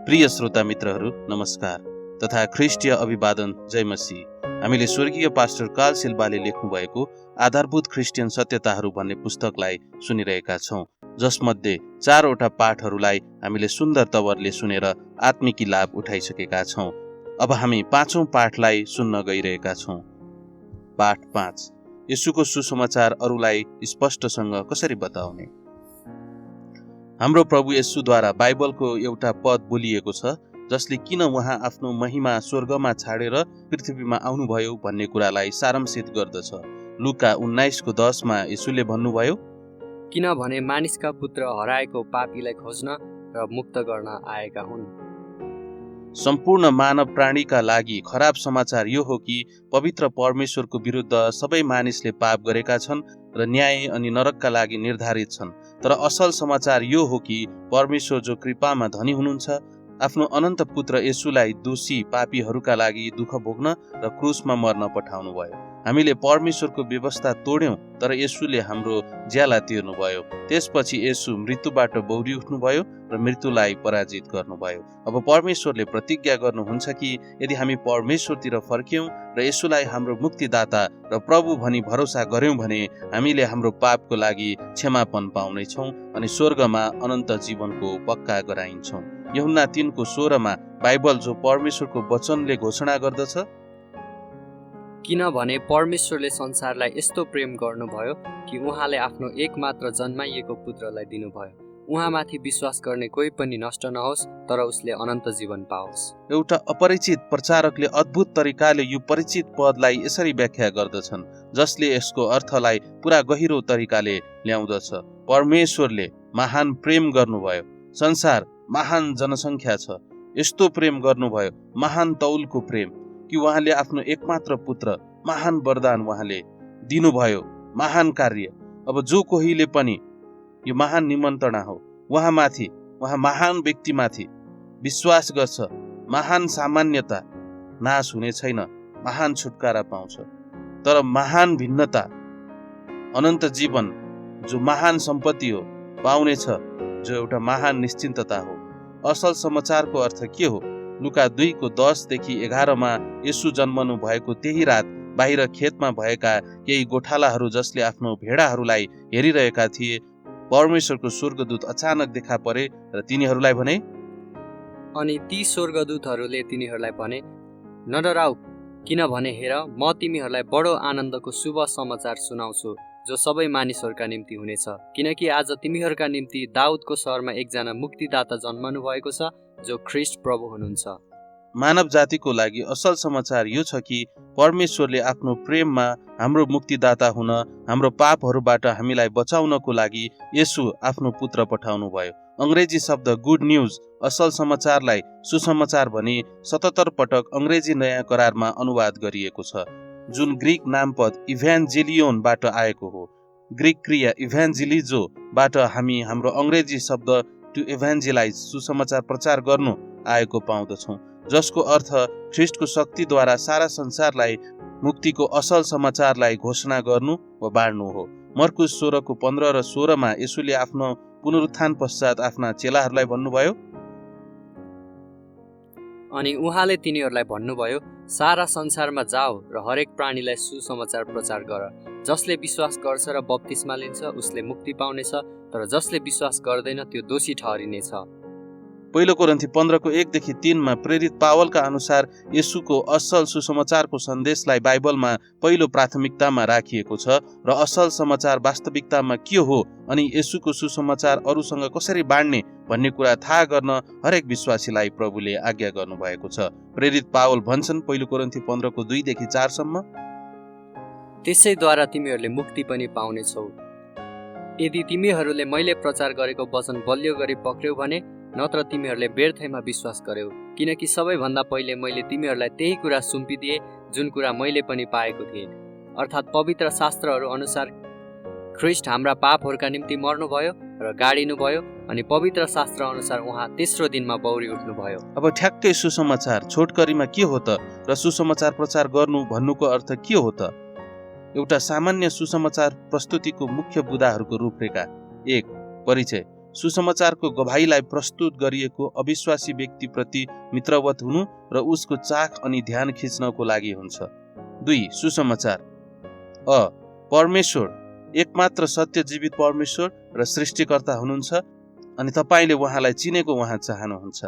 प्रिय श्रोता मित्रहरू नमस्कार तथा ख्रिस्टीय अभिवादन जय मसीह। हामीले स्वर्गीय पास्टर कार्ल सिल्वाले लेख्नु भएको आधारभूत ख्रिस्टियन सत्यताहरू भन्ने पुस्तकलाई सुनिरहेका छौँ, जसमध्ये 4वटा पाठहरूलाई हामीले सुन्दर तवरले सुनेर आत्मिकी लाभ उठाइसकेका छौँ। अब हामी 5औं पाठलाई सुन्न गइरहेका छौँ। पाठ 5, येशूको सुसमाचार अरूलाई स्पष्टसँग कसरी बताउने। हाम्रो प्रभु येशूद्वारा बाइबलको एउटा पद बोलिएको छ, जसले किन उहाँ आफ्नो महिमा स्वर्गमा छाडेर पृथ्वीमा आउनुभयो भन्ने कुरालाई सारांशित गर्दछ। लुका 19:10 मा येशूले भन्नुभयो, किनभने मानिसका पुत्र हराएको पापीलाई खोज्न र मुक्त गर्न आएका हुन्। सम्पूर्ण मानव प्राणीका लागि खराब समाचार यो हो कि पवित्र परमेश्वरको विरुद्ध सबै मानिसले पाप गरेका छन् र न्याय अनि नरकका लागि निर्धारित छन्। तर असल समाचार यो हो कि परमेश्वर जो कृपामा धनी हुनुहुन्छ, आफ्नो अनन्त पुत्र येशूलाई दोषी पापीहरूका लागि दुःख भोग्न र क्रुसमा मर्न पठाउनु भयो। हामीले परमेश्वरको व्यवस्था तोड्यौं, तर येशूले हाम्रो ज्याला तिर्नुभयो। त्यसपछि येशू मृत्युबाट बौरी उठ्नुभयो र मृत्युलाई पराजित गर्नुभयो। अब परमेश्वरले प्रतिज्ञा गर्नुहुन्छ कि यदि हामी परमेश्वरतिर फर्क्यौं र येशूलाई हाम्रो मुक्तिदाता र प्रभु भनी भरोसा गर्यौं भने हामीले हाम्रो पापको लागि क्षमापन पाउनेछौं अनि स्वर्गमा अनन्त जीवनको पक्का गराइन्छौं। यूहन्ना 3:16 मा बाइबल जो परमेश्वरको वचनले घोषणा गर्दछ, किनभने परमेश्वरले संसारलाई यस्तो प्रेम गर्नुभयो कि उहाँले आफ्नो एकमात्र जन्माइएको पुत्रलाई दिनुभयो, उहाँमाथि विश्वास गर्ने कोही पनि नष्ट नहोस्, तर उसले अनन्त जीवन पाओस्। एउटा अपरिचित प्रचारकले अद्भुत तरिकाले यो परिचित पदलाई यसरी व्याख्या गर्दछन्, जसले यसको अर्थलाई पुरा गहिरो तरिकाले ल्याउँदछ। परमेश्वरले महान प्रेम गर्नुभयो, संसार महान जनसङ्ख्या छ, यस्तो प्रेम गर्नुभयो, महान तौलको प्रेम कि उहाँले आफ्नो एकमात्र पुत्र, महान वरदान उहाँले दिनुभयो, महान कार्य। अब जो कोहीले पनि यो महान निमन्त्रणा हो, उहाँ महान व्यक्तिमाथि विश्वास गर्छ, महान सामान्यता नाश हुने छैन, महान छुटकारा पाउँछ। तर महान भिन्नता, अनन्त जीवन जो महान सम्पत्ति हो पाउनेछ, जो एउटा महान निश्चिन्तता हो। असल समाचारको अर्थ के हो? लुका 2:10देखि 11 मा येशू जन्मनु भएको त्यही रात बाहिर खेतमा भएका केही गोठालाहरू जसले आफ्नो भेडाहरूलाई हेरिरहेका थिए, परमेश्वरको स्वर्गदूत अचानक देखा परे र तिनीहरूलाई भने, अनि ती स्वर्गदूतहरूले तिनीहरूलाई भने, नडराऊ, किनभने हेर म तिमीहरूलाई बडो आनन्दको शुभ समाचार सुनाउँछु, जो सबै मानिसहरूका निम्ति हुनेछ। किनकि आज तिमीहरूका निम्ति दाउदको सहरमा एकजना मुक्तिदाता जन्मनु भएको छ, जो ख्रिस्ट प्रभु हुनुहुन्छ। मानव जातिको लागि असल समाचार यो छ कि परमेश्वरले आफ्नो प्रेममा हाम्रो मुक्तिदाता हुन, हाम्रो पापहरूबाट हामीलाई बचाउनको लागि येशू आफ्नो पुत्र पठाउनु भयो। अंग्रेजी शब्द गुड न्यूज असल समाचारलाई सुसमाचार भनी 77 पटक अंग्रेजी नयाँ करारमा अनुवाद गरिएको छ, जुन ग्रीक नामपद इभ्यान्जेलियोनबाट आएको हो। ग्रीक क्रिया इभ्यान्जेलिजोबाट हामी हाम्रो अंग्रेजी शब्द टु इभ्यान्जेलाइज सुसमाचार प्रचार गर्नु आएको पाउँदछौँ, जसको अर्थ ख्रिस्टको शक्तिद्वारा सारा संसारलाई मुक्तिको असल समाचारलाई घोषणा गर्नु वा बाँड्नु हो। मर्कुस 16:15 र 16 मा येशूले आफ्नो पुनरुत्थान पश्चात आफ्ना चेलाहरूलाई भन्नुभयो, अनि उहाँले तिनीहरूलाई भन्नुभयो, सारा संसारमा जाओ र हरेक प्राणीलाई सुसमाचार प्रचार गर। जसले विश्वास गर्छ र बप्तिस्मा लिन्छ उसले मुक्ति पाउनेछ, तर जसले विश्वास गर्दैन त्यो दोषी ठहरिनेछ। पहिलो कोरिन्थी 15:1-3 मा प्रेरित पावलका अनुसार येशूको असल सुसमाचारको सन्देशलाई बाइबलमा पहिलो प्राथमिकतामा राखिएको छ र असल समाचार वास्तविकतामा के हो अनि येशूको सुसमाचार अरूसँग कसरी बाँड्ने भन्ने कुरा थाहा गर्न हरेक विश्वासीलाई प्रभुले आज्ञा गर्नुभएको छ। प्रेरित पावल भन्छन् पहिलो कोरिन्थी 15:2-4 सम्म, त्यसैद्वारा तिमीहरूले मुक्ति पनि पाउनेछौ, यदि तिमीहरूले मैले प्रचार गरेको वचन बलियो गरी पक्र्यौ भने, नत्र तिमीहरूले व्यर्थैमा विश्वास गर्यौ। किनकि सबैभन्दा पहिले मैले तिमीहरूलाई त्यही कुरा सुम्पिदिए जुन कुरा मैले पनि पाएको थिएँ, अर्थात् पवित्र शास्त्रहरू अनुसार ख्रिस्ट हाम्रा पापहरूका निम्ति मर्नुभयो र गाडिनुभयो, अनि पवित्र शास्त्र अनुसार उहाँ तेस्रो दिनमा बौरी उठ्नुभयो। अब ठ्याक्कै सुसमाचार छोटकरीमा के हो त र सुसमाचार प्रचार गर्नु भन्नुको अर्थ के हो त? एउटा सामान्य सुसमाचार प्रस्तुतिको मुख्य बुँदाहरूको रूपरेखा। 1. परिचय। सुसमाचारको गवाहीलाई प्रस्तुत गरिएको अविश्वासी व्यक्तिप्रति मित्रवत हुनु र उसको चाख अनि ध्यान खिच्नको लागि हुन्छ। 2. सुसमाचार परमेश्वर एकमात्र सत्य जीवित परमेश्वर र सृष्टिकर्ता हुनुहुन्छ अनि तपाईँले उहाँलाई चिनेको उहाँ चाहनुहुन्छ।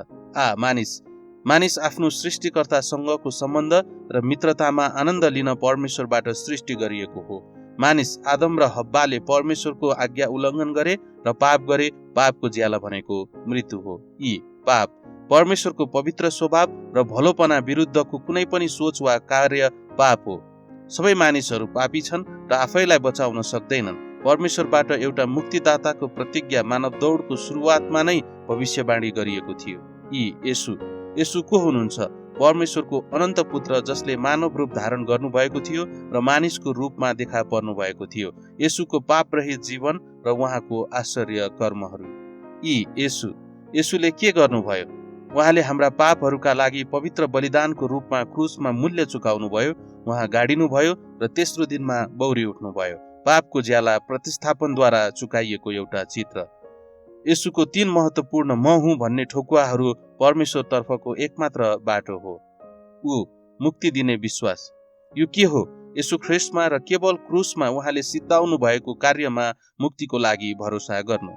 मानिस आफ्नो सृष्टिकर्तासँगको सम्बन्ध र मित्रतामा आनन्द लिन परमेश्वरबाट सृष्टि गरिएको हो। मानिस आदम र हब्बाले परमेश्वरको आज्ञा उल्लङ्घन गरे र पाप गरे। पापको ज्याला भनेको मृत्यु हो। पाप परमेश्वरको पवित्र स्वभाव र भलोपना विरुद्धको कुनै पनि सोच वा कार्य पाप हो। सबै मानिसहरू पापी छन् र आफैलाई बचाउन सक्दैनन्। परमेश्वरबाट एउटा मुक्तिदाताको प्रतिज्ञा मानव दौडको सुरुवातमा नै भविष्यवाणी गरिएको थियो। येशू को हुनुहुन्छ? परमेश्वरको अनन्त पुत्र जसले मानव रूप धारण गर्नुभएको थियो र मानिसको रूपमा देखा पर्नु भएको थियो। येशूको पापरहित जीवन र उहाँको आश्चर्य कर्महरू। येशूले के गर्नुभयो? उहाँले हाम्रा पापहरूका लागि पवित्र बलिदानको रूपमा क्रुसमा मूल्य चुकाउनुभयो। उहाँ गाडिनुभयो र तेस्रो दिनमा बौरी उठ्नुभयो। पापको ज्याला प्रतिस्थापनद्वारा चुकाइएको एउटा चित्र। येशूको 3 महत्त्वपूर्ण म हुँ भन्ने ठोकुवाहरू परमेश्वर तर्फको एकमात्र बाटो हो। मुक्ति दिने विश्वास। यो के हो? येशू ख्रीष्टमा र केवल क्रुसमा उहाँले सिद्धाउनु भएको कार्यमा मुक्तिको लागि भरोसा गर्नु।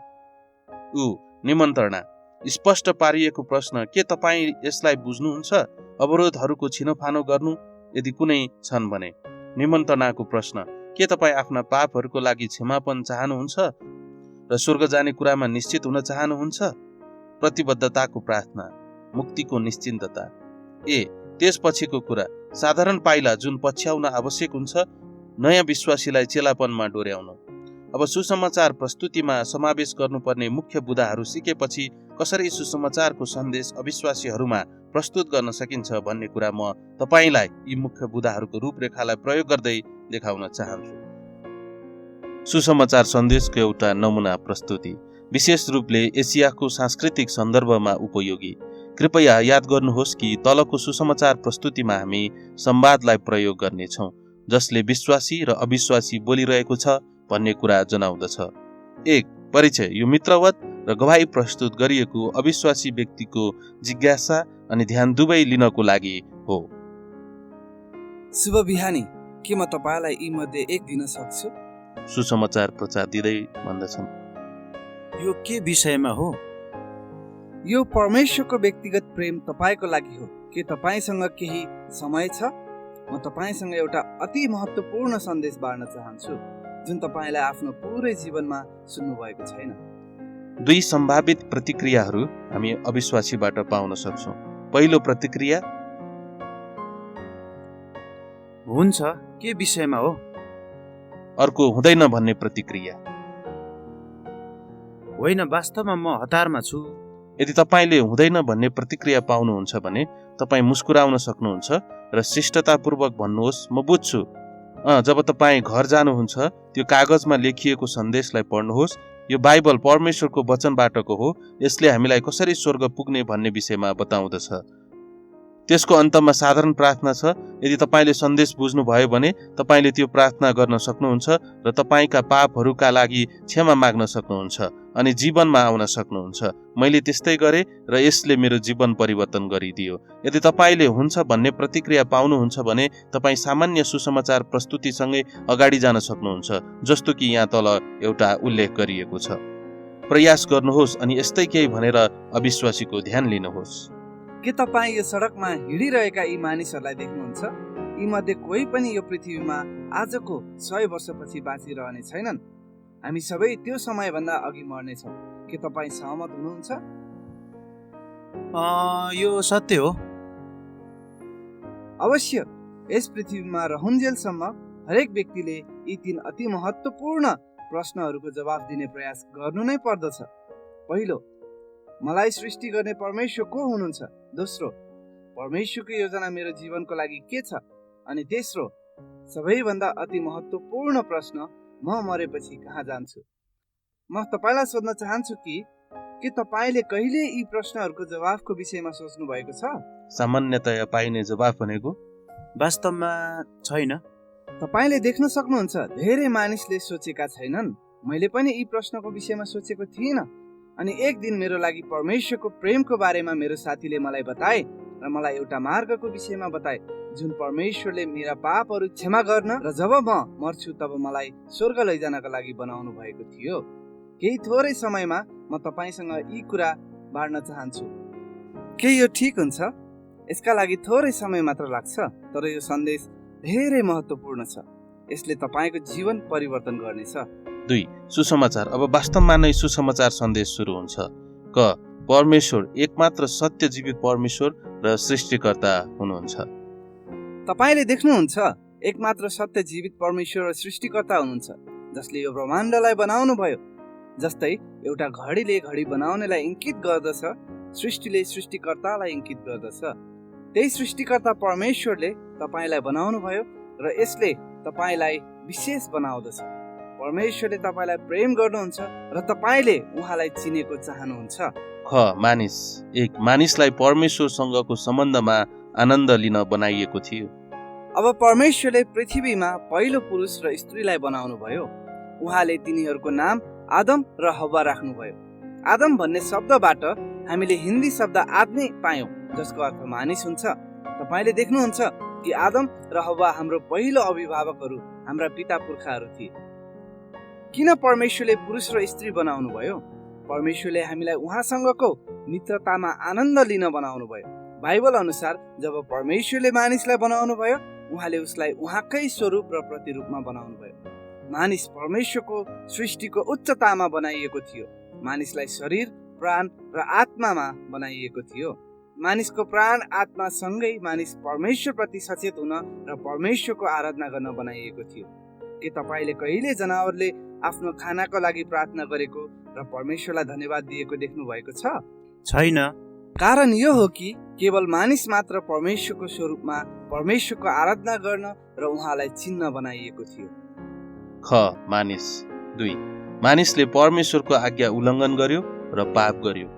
निमन्त्रणा। स्पष्ट पारिएको प्रश्न, के तपाईँ यसलाई बुझ्नुहुन्छ? अवरोधहरूको छिनोफानो गर्नु यदि कुनै छन् भने। निमन्त्रणाको प्रश्न, के तपाईँ आफ्ना पापहरूको लागि क्षमापन चाहनुहुन्छ र स्वर्ग जाने कुरामा निश्चित हुन चाहनुहुन्छ? प्रतिबद्धताको प्रार्थना, मुक्तिको निश्चिन्तता। त्यसपछिको कुरा, साधारण पाइला जुन पछ्याउन आवश्यक हुन्छ, नयाँ विश्वासीलाई चेलापनमा डोर्याउनु। अब सुसमाचार प्रस्तुतिमा समावेश गर्नुपर्ने मुख्य बुदाहरू सिकेपछि कसरी सुसमाचारको सन्देश अविश्वासीहरूमा प्रस्तुत गर्न सकिन्छ भन्ने कुरा म तपाईँलाई यी मुख्य बुदाहरूको रूपरेखालाई प्रयोग गर्दै देखाउन चाहन्छु। सुसमाचार सन्देशको एउटा नमुना प्रस्तुति, विशेष रूपले एसियाको सांस्कृतिक सन्दर्भमा उपयोगी। कृपया याद गर्नुहोस् कि तलको सुसमाचार प्रस्तुतिमा हामी संवादलाई प्रयोग गर्नेछौँ जसले विश्वासी र अविश्वासी बोलिरहेको छ भन्ने कुरा जनाउँदछ। 1. परिचय। यो मित्रवत र गवाही प्रस्तुत गरिएको अविश्वासी व्यक्तिको जिज्ञासा अनि ध्यान दुवै लिनको लागि हो। शुभ बिहानी, के म तपाईलाई यी मध्ये एक दिन सक्छु? सुसमाचार प्रचार दिँदै भन्दछन्, यो के विषयमा हो? यो परमेश्वरको व्यक्तिगत प्रेम तपाईको लागि हो। के तपाईसँग केही समय छ? म तपाईसँग एउटा अति महत्त्वपूर्ण सन्देश बाँड्न चाहन्छु जुन तपाईलाई आफ्नो पुरै जीवनमा सुन्नु भएको छैन। 2 सम्भावित प्रतिक्रियाहरू हामी अविश्वासीबाट पाउन सक्छौँ। पहिलो प्रतिक्रिया, हुन्छ, के विषयमा हो? अर्को, हुँदैन भन्ने प्रतिक्रिया, होइन, वास्तवमा म हतारमा छु। यदि तपाईँले हुँदैन भन्ने प्रतिक्रिया पाउनुहुन्छ भने तपाईँ मुस्कुराउन सक्नुहुन्छ र शिष्टतापूर्वक भन्नुहोस्, म बुझ्छु। जब तपाईँ घर जानुहुन्छ त्यो कागजमा लेखिएको सन्देशलाई पढ्नुहोस्। यो बाइबल परमेश्वरको वचनबाटको हो। यसले हामीलाई कसरी स्वर्ग पुग्ने भन्ने विषयमा बताउँदछ। त्यसको अन्तमा साधारण प्रार्थना छ। यदि तपाईँले सन्देश बुझ्नुभयो भने तपाईँले त्यो प्रार्थना गर्न सक्नुहुन्छ र तपाईँका पापहरूका लागि क्षमा माग्न सक्नुहुन्छ अनि जीवनमा आउन सक्नुहुन्छ। मैले त्यस्तै गरेँ र यसले मेरो जीवन परिवर्तन गरिदियो। यदि तपाईँले हुन्छ भन्ने प्रतिक्रिया पाउनुहुन्छ भने तपाईँ सामान्य सुसमाचार प्रस्तुतिसँगै अगाडि जान सक्नुहुन्छ, जस्तो कि यहाँ तल एउटा उल्लेख गरिएको छ। प्रयास गर्नुहोस् अनि यस्तै केही भनेर अविश्वासीको ध्यान लिनुहोस्। के तपाईँ यो सडकमा हिँडिरहेका यी मानिसहरूलाई देख्नुहुन्छ? यी मध्ये कोही पनि यो पृथ्वीमा आजको 100 वर्षपछि बाँचिरहने छैनन्। हामी सबै त्यो समयभन्दा अघि मर्नेछौँ। के तपाईँ सहमत हुनुहुन्छ? यो सत्य हो। अवश्य। यस पृथ्वीमा रहुन्जेलसम्म हरेक व्यक्तिले यी 3 अति महत्त्वपूर्ण प्रश्नहरूको जवाफ दिने प्रयास गर्नु नै पर्दछ। पहिलो, मलाई सृष्टि गर्ने परमेश्वर को हुनुहुन्छ? दोस्रो, परमेश्वरको योजना मेरो जीवनको लागि के छ? अनि तेस्रो, सबैभन्दा अति महत्त्वपूर्ण प्रश्न, म मरेपछि कहाँ जान्छु? म तपाईलाई सोध्न चाहन्छु कि के तपाईले कहिले यी प्रश्नहरूको जवाफको विषयमा सोच्नु भएको छ? सामान्यतया पाइने जवाफ भनेको वास्तवमा छैन। तपाईले देख्न सक्नुहुन्छ धेरै मानिसले सोचेका छैनन्। मैले पनि यी प्रश्नको विषयमा सोचेको थिइनँ। अनि एक दिन मेरो लागि परमेश्वरको प्रेमको बारेमा मेरो साथीले मलाई बताए र मलाई एउटा मार्गको विषयमा बताए जुन परमेश्वरले मेरा पापहरू क्षमा गर्न र जब म मर्छु तब मलाई स्वर्ग लैजानका लागि बनाउनु भएको थियो। केही थोरै समयमा म तपाईसँग यी कुरा बाँड्न चाहन्छु। के यो ठिक हुन्छ? यसका लागि थोरै समय मात्र लाग्छ, तर यो सन्देश धेरै महत्त्वपूर्ण छ। यसले तपाईँको जीवन परिवर्तन गर्नेछ। 2. सुसमाचार। अब वास्तवमा नै सुसमाचार सन्देश सुरु हुन्छ। क. परमेश्वर एकमात्र सत्य जीवित परमेश्वर र सृष्टिकर्ता हुनुहुन्छ। तपाईँले देख्नुहुन्छ एकमात्र सत्य जीवित परमेश्वर र सृष्टिकर्ता हुनुहुन्छ जसले यो ब्रह्माण्डलाई बनाउनु भयो। जस्तै एउटा घडीले घडी बनाउनेलाई इङ्कित गर्दछ, सृष्टिले सृष्टिकर्तालाई इङ्कित गर्दछ। त्यही सृष्टिकर्ता परमेश्वरले तपाईँलाई बनाउनु भयो र यसले तपाईँलाई विशेष बनाउँदछ। परमेश्वरले तपाईँलाई प्रेम गर्नुहुन्छ र तपाईँले उहाँलाई चिनेको चाहनुहुन्छ। ख. मानिस। 1. मानिसलाई परमेश्वरसँगको सम्बन्धमा आनन्द लिन बनाइएको थियो। अब परमेश्वरले पृथ्वीमा पहिलो पुरुष र स्त्रीलाई बनाउनु भयो। उहाँले तिनीहरूको नाम आदम र हव्वा राख्नुभयो। आदम भन्ने शब्दबाट हामीले हिन्दी शब्द आदमी पायौँ जसको अर्थ मानिस हुन्छ। तपाईँले देख्नुहुन्छ कि आदम र हव्वा हाम्रो पहिलो अभिभावकहरू, हाम्रा पिता पुर्खाहरू थिए। किन परमेश्वरले पुरुष र स्त्री बनाउनु भयो? परमेश्वरले हामीलाई उहाँसँगको मित्रतामा आनन्द लिन बनाउनु भयो। बाइबल अनुसार जब परमेश्वरले मानिसलाई बनाउनु भयो, उहाँले उसलाई उहाँकै स्वरूप र प्रतिरूपमा बनाउनु भयो। मानिस परमेश्वरको सृष्टिको उच्चतामा बनाइएको थियो। मानिसलाई शरीर, प्राण र आत्मामा बनाइएको थियो। मानिसको प्राण आत्मा सँगै मानिस परमेश्वरप्रति सचेत हुन र परमेश्वरको आराधना गर्न बनाइएको थियो। के तपाईँले कहिले जनावरले आफ्नो खानाको लागि प्रार्थना गरेको र परमेश्वरलाई धन्यवाद दिएको देख्नु भएको छ? छैन। कारण यो हो कि केवल मानिस मात्र परमेश्वरको स्वरूपमा परमेश्वरको आराधना गर्न र उहाँलाई चिन्न बनाइएको थियो। ख. मानिस। 2. मानिसले परमेश्वरको आज्ञा उल्लङ्घन गर्यो र पाप गर्यो।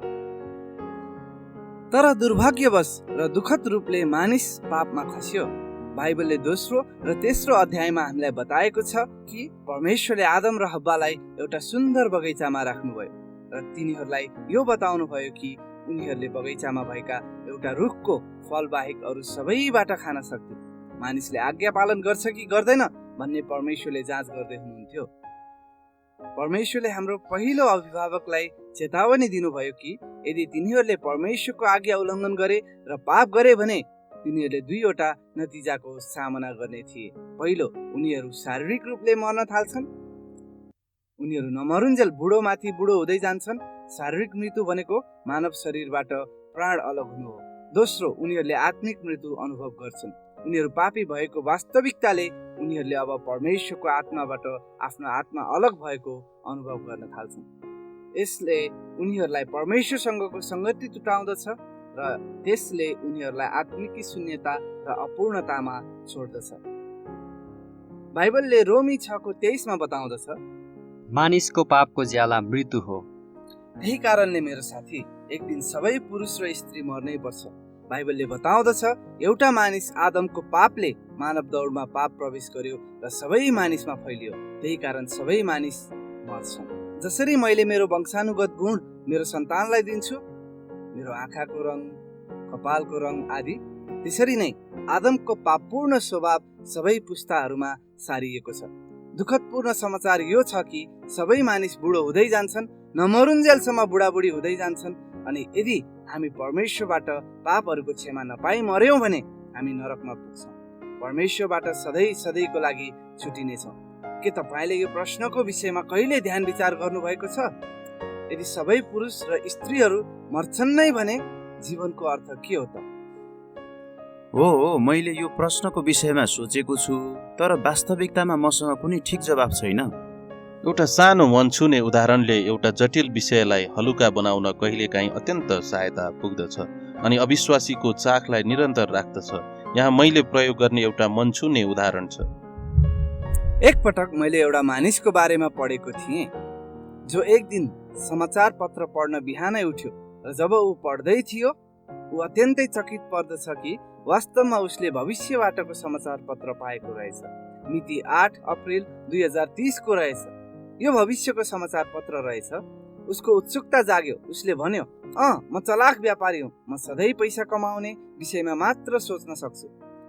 तर दुर्भाग्यवश र दुःखद रूपले मानिस पापमा खस्यो। बाइबलले दोस्रो र तेस्रो अध्यायमा हामीलाई बताएको छ कि परमेश्वरले आदम र हव्वालाई एउटा सुन्दर बगैँचामा राख्नुभयो र तिनीहरूलाई यो बताउनु भयो कि उनीहरूले बगैँचामा भएका एउटा रुखको फल बाहेक अरू सबैबाट खान सक्थे। मानिसले आज्ञा पालन गर्छ कि गर्दैन भन्ने परमेश्वरले जाँच गर्दै हुनुहुन्थ्यो। परमेश्वरले हाम्रो पहिलो अभिभावकलाई चेतावनी दिनुभयो कि यदि तिनीहरूले परमेश्वरको आज्ञा उल्लङ्घन गरे र पाप गरे भने तिनीहरूले दुईवटा नतिजाको सामना गर्ने थिए। पहिलो, उनीहरू शारीरिक रूपले मर्न थाल्छन्। उनीहरू नमरुन्जेल बुढोमाथि बुढो हुँदै जान्छन्। शारीरिक मृत्यु भनेको मानव शरीरबाट प्राण अलग हुनु हो। दोस्रो, उनीहरूले आत्मिक मृत्यु अनुभव गर्छन्। उनीहरू पापी भएको वास्तविकताले उनीहरूले अब परमेश्वरको आत्माबाट आफ्नो आत्मा अलग भएको अनुभव गर्न थाल्छन्। यसले उनीहरूलाई परमेश्वरसँगको सङ्गति टुटाउँदछ र त्यसले उनीहरूलाई आत्मिकी शून्यता र अपूर्णतामा छोड्दछ। बाइबलले रोमी 6:23 मा बताउँदछ, मानिसको पापको ज्याला मृत्यु हो। यही कारणले मेरो साथी, एक दिन सबै पुरुष र स्त्री मर्नै पर्छ। बाइबलले बताउँदछ एउटा मानिस आदमको पापले मानव दौडमा पाप प्रवेश गर्यो र सबै मानिसमा फैलियो। त्यही कारण सबै मानिस मर्छन्। जसरी मैले मेरो वंशानुगत गुण मेरो सन्तानलाई दिन्छु, मेरो आँखाको रङ, कपालको रङ आदि, त्यसरी नै आदमको पापपूर्ण स्वभाव सबै पुस्ताहरूमा सारिएको छ। दुःखदपूर्ण समाचार यो छ कि सबै मानिस बुढो हुँदै जान्छन्, नमरुन्जेलसम्म बुढाबुढी हुँदै जान्छन्। अनि यदि हामी परमेश्वरबाट पापहरूको क्षमा नपाई मर्यौँ भने हामी नरकमा पुग्छौँ, परमेश्वरबाट सधैँ सधैँको लागि छुटिनेछौँ। के तपाईँले यो प्रश्नको विषयमा कहिले ध्यान विचार गर्नुभएको छ? यदि सबै पुरुष र स्त्रीहरू मर्छन् नै भने जीवनको अर्थ के हो त? हो, मैले यो प्रश्नको विषयमा सोचेको छु, तर वास्तविकतामा मसँग कुनै ठिक जवाब छैन। एउटा सानो मन छुने उदाहरणले एउटा जटिल विषयलाई हलुका बनाउन कहिलेकाहीँ अत्यन्त सहायता पुग्दछ अनि अविश्वासीको चाखलाई निरन्तर राख्दछ। यहाँ मैले प्रयोग गर्ने एउटा मन छुने उदाहरण छ। एकपटक मैले एउटा मानिसको बारेमा पढेको थिएँ जो एक दिन समाचार पत्र पढ्न बिहानै उठ्यो र जब ऊ पढ्दै थियो ऊ अत्यन्तै चकित पर्दछ कि वास्तवमा उसले भविष्यबाटको समाचार पत्र पाएको रहेछ। मिति 8 अप्रिल 2030 को रहेछ। यो भविष्यको समाचार पत्र रहेछ। उसको उत्सुकता जाग्यो। उसले भन्यो, म चलाक व्यापारी हुँ, म सधैँ पैसा कमाउने विषयमा मात्र सोच्न सक्छु।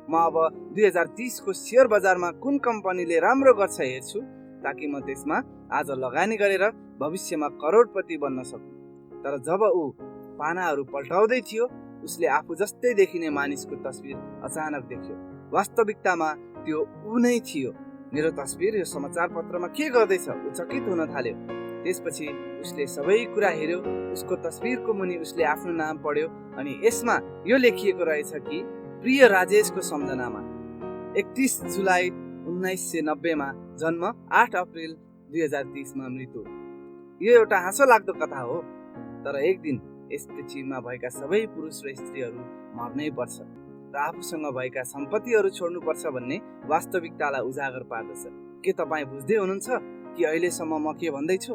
म अब 2030 को शेयर बजारमा कुन कम्पनीले राम्रो गर्छ हेर्छु, ताकि म त्यसमा आज लगानी गरेर भविष्यमा करोडपति बन्न सकूँ। तर जब ऊ पानाहरू पल्टाउँदै थियो, उसले आफू जस्तै देखिने मानिसको तस्बिर अचानक देख्यो। वास्तविकतामा त्यो ऊ नै थियो। मेरो तस्बिर यो समाचार पत्रमा के गर्दैछ? ऊ चकित हुन थाल्यो। त्यसपछि उसले सबै कुरा हेर्यो। उसको तस्बिरको मुनि उसले आफ्नो नाम पढ्यो अनि यसमा यो लेखिएको रहेछ कि प्रिय राजेशको सम्झनामा 31 जुलाई 1990 मा जन्म, 8 अप्रिल 2030 मा मृत्यु। यो एउटा हाँसो लाग्दो कथा हो, तर एक दिन यस पृथ्वीमा भएका सबै पुरुष र स्त्रीहरू मर्नै पर्छ र आफूसँग भएका सम्पत्तिहरू छोड्नुपर्छ भन्ने वास्तविकतालाई उजागर पार्दछ। के तपाईँ बुझ्दै हुनुहुन्छ कि अहिलेसम्म म के भन्दैछु?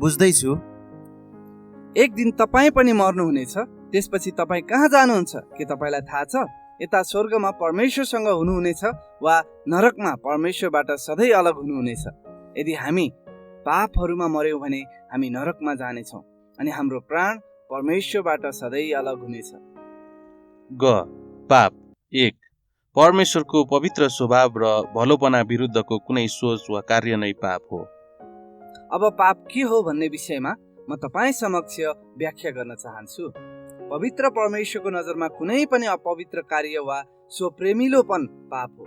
बुझ्दैछु। एक दिन तपाईँ पनि मर्नुहुनेछ। त्यसपछि तपाईँ कहाँ जानुहुन्छ? के तपाईँलाई थाहा छ? यता स्वर्गमा परमेश्वरसँग हुनुहुनेछ वा नरकमा परमेश्वरबाट सधैँ अलग हुनुहुनेछ। यदि हामी पापहरूमा मर्यौँ भने हामी नरकमा जानेछौँ अनि हाम्रो प्राण परमेश्वरबाट सधैँ अलग हुनेछ। पाप 1 परमेश्वरको पवित्र स्वभाव र भलोपना विरुद्धको कुनै सोच वा कार्य नै पाप हो। अब पाप के हो भन्ने विषयमा म तपाईँ समक्ष व्याख्या गर्न चाहन्छु। पवित्र परमेश्वरको नजरमा कुनै पनि अपवित्र कार्य वा स्वप्रेमिलोपन पाप हो।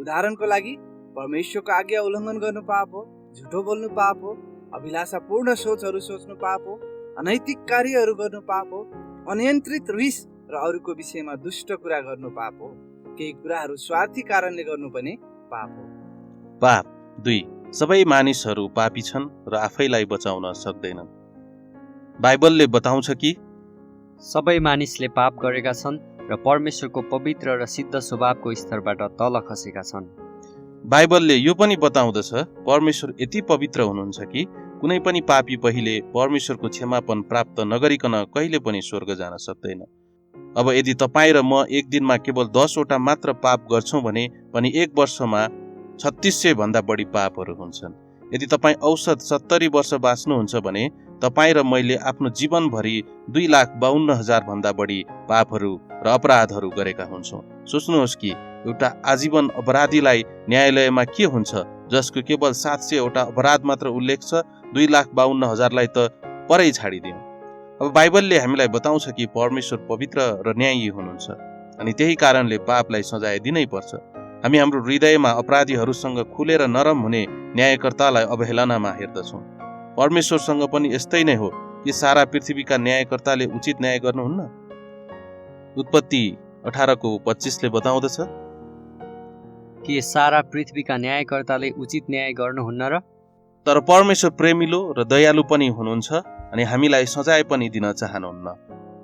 उदाहरणको लागि परमेश्वरको आज्ञा उल्लङ्घन गर्नु पाप हो, झुटो बोल्नु पाप हो, अभिलाषापूर्ण सोचहरू सोच्नु पाप हो, अनैतिक कार्यहरू गर्नु पाप हो, अनियन्त्रित रिस र अरूको विषयमा दुष्ट कुरा गर्नु पाप हो, केही कुराहरू स्वार्थी कारणले गर्नु पनि पाप हो। पाप 2 सबै मानिसहरू पापी छन् र आफैलाई बचाउन सक्दैनन्। बाइबलले बताउँछ कि सबै मानिसले पाप गरेका छन् र परमेश्वरको पवित्र र सिद्ध स्वभावको स्तरबाट तल खसेका छन्। बाइबलले यो पनि बताउँदछ परमेश्वर यति पवित्र हुनुहुन्छ कि कुनै पनि पापी पहिले परमेश्वरको क्षमापन प्राप्त नगरिकन कहिले पनि स्वर्ग जान सक्दैन। अब यदि तपाईँ र म एक दिनमा केवल 10 वटा मात्र पाप गर्छौँ भने पनि एक वर्षमा 3600 भन्दा बढी पापहरू हुन्छन्। यदि तपाईँ औसत 70 वर्ष बाँच्नुहुन्छ भने तपाईँ र मैले आफ्नो जीवनभरि 2,52,000 भन्दा बढी पापहरू र अपराधहरू गरेका हुन्छौँ। सोच्नुहोस् कि एउटा आजीवन अपराधीलाई न्यायालयमा के हुन्छ जसको केवल 700 वटा अपराध मात्र उल्लेख छ। 2,52,000लाई त परै छाडिदिउँ। अब बाइबलले हामीलाई बताउँछ कि परमेश्वर पवित्र र न्यायी हुनुहुन्छ अनि त्यही कारणले पापलाई सजाय दिनै पर्छ। हामी हाम्रो हृदयमा अपराधीहरूसँग खुलेर नरम हुने न्यायकर्तालाई अवहेलनामा हेर्दछौँ। परमेश्वरसँग पनि यस्तै नै हो कि सारा पृथ्वीका न्यायकर्ताले उचित न्याय गर्नुहुन्न। उत्पत्ति 18:25 बताउँदछ कि सारा पृथ्वीका न्यायकर्ताले उचित न्याय गर्नुहुन्न र तर परमेश्वर प्रेमिलो र दयालु पनि हुनुहुन्छ अनि हामीलाई सजाय पनि दिन चाहनुहुन्न।